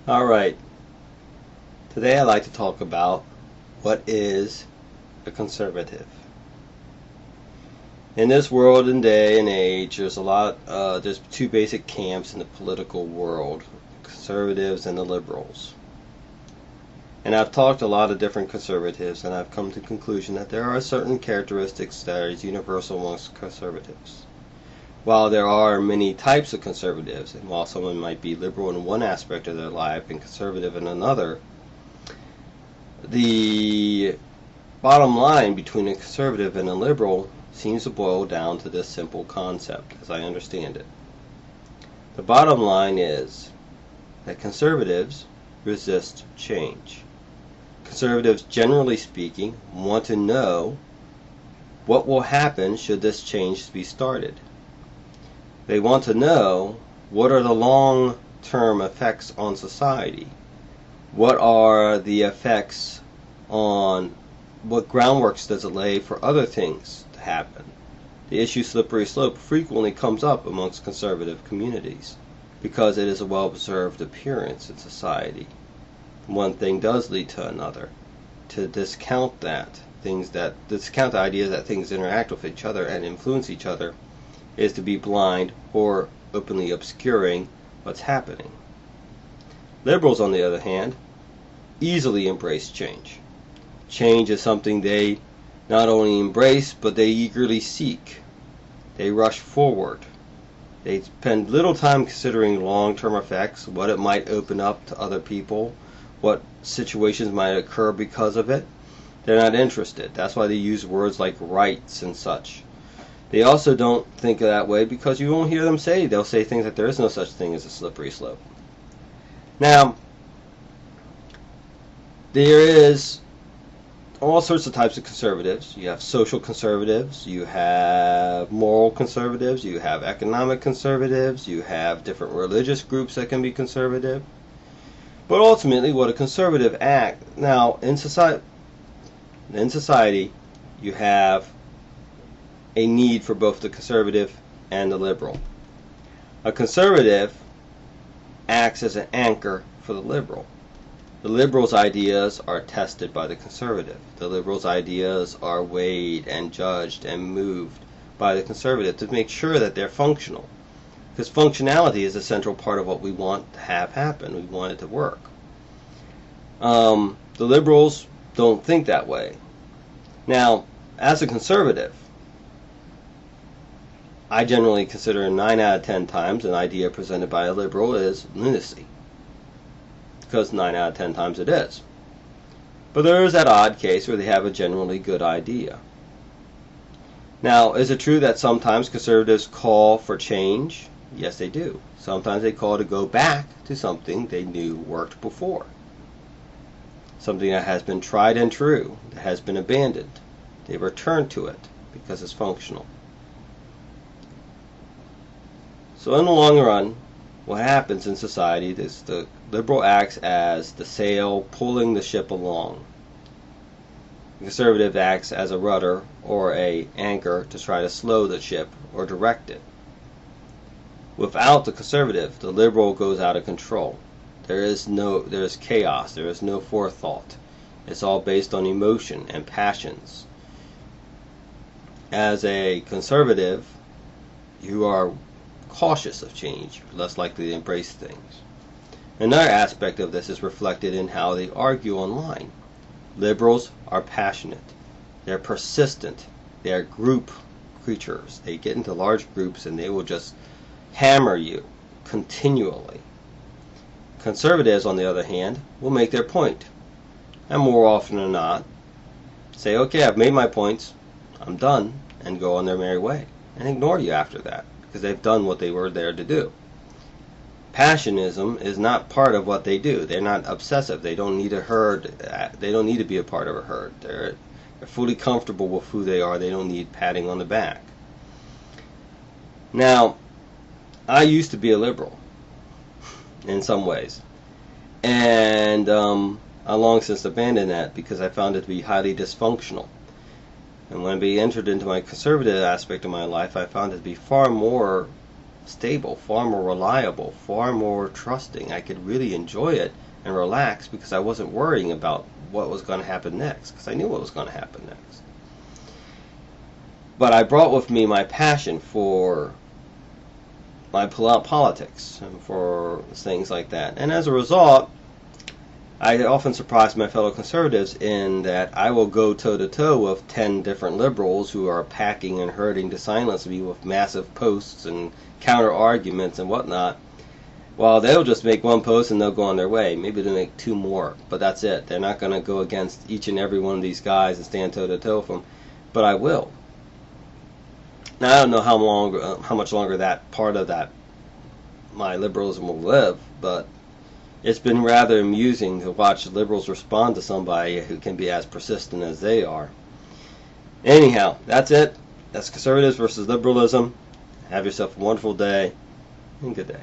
Alright, today I'd like to talk about what is a conservative. In this world and day and age, there's two basic camps in the political world, conservatives and the liberals. And I've talked to a lot of different conservatives, and I've come to the conclusion that there are certain characteristics that are universal amongst conservatives. While there are many types of conservatives, and while someone might be liberal in one aspect of their life and conservative in another, the bottom line between a conservative and a liberal seems to boil down to this simple concept, as I understand it. The bottom line is that conservatives resist change. Conservatives, generally speaking, want to know what will happen should this change be started. They want to know what are the long-term effects on society. What are the effects on what groundworks does it lay for other things to happen? The issue slippery slope frequently comes up amongst conservative communities because it is a well-observed appearance in society. One thing does lead to another. To discount the idea that things interact with each other and influence each other is to be blind or openly obscuring what's happening. Liberals, on the other hand, easily embrace change. Change is something they not only embrace, but they eagerly seek. They rush forward. They spend little time considering long-term effects, what it might open up to other people, what situations might occur because of it. They're not interested. That's why they use words like rights and such. They also don't think that way because you won't hear them say. They'll say things like there is no such thing as a slippery slope. Now, there is all sorts of types of conservatives. You have social conservatives, you have moral conservatives, you have economic conservatives, you have different religious groups that can be conservative. But ultimately, what a conservative act... Now, in society, you have a need for both the conservative and the liberal. A conservative acts as an anchor for the liberal. The liberal's ideas are tested by the conservative. The liberal's ideas are weighed and judged and moved by the conservative to make sure that they're functional. Because functionality is a central part of what we want to have happen. We want it to work. The liberals don't think that way. Now, as a conservative, I generally consider 9 out of 10 times an idea presented by a liberal is lunacy. Because 9 out of 10 times it is. But there is that odd case where they have a generally good idea. Now, is it true that sometimes conservatives call for change? Yes, they do. Sometimes they call to go back to something they knew worked before. Something that has been tried and true, that has been abandoned. They return to it because it's functional. So in the long run, what happens in society is the liberal acts as the sail pulling the ship along. The conservative acts as a rudder or an anchor to try to slow the ship or direct it. Without the conservative, the liberal goes out of control. There is chaos, there is no forethought. It's all based on emotion and passions. As a conservative, you are cautious of change, less likely to embrace things. Another aspect of this is reflected in how they argue online. Liberals are passionate. They're persistent. They're group creatures. They get into large groups and they will just hammer you continually. Conservatives, on the other hand, will make their point. And more often than not, say, okay, I've made my points, I'm done, and go on their merry way. And ignore you after that, because they've done what they were there to do. Passionism is not part of what they do. They're not obsessive. They don't need a herd. They don't need to be a part of a herd. They're fully comfortable with who they are. They don't need patting on the back. Now, I used to be a liberal in some ways. And I long since abandoned that because I found it to be highly dysfunctional. And when I entered into my conservative aspect of my life, I found it to be far more stable, far more reliable, far more trusting. I could really enjoy it and relax because I wasn't worrying about what was going to happen next, because I knew what was going to happen next. But I brought with me my passion for my politics and for things like that. And as a result, I often surprise my fellow conservatives in that I will go toe-to-toe with 10 different liberals who are packing and herding to silence me with massive posts and counter-arguments and whatnot, while they'll just make one post and they'll go on their way. Maybe they'll make 2 more, but that's it. They're not going to go against each and every one of these guys and stand toe-to-toe with them, but I will. Now, I don't know how much longer that part of that my liberalism will live, but it's been rather amusing to watch liberals respond to somebody who can be as persistent as they are. Anyhow, that's it. That's conservatives versus liberalism. Have yourself a wonderful day, and good day.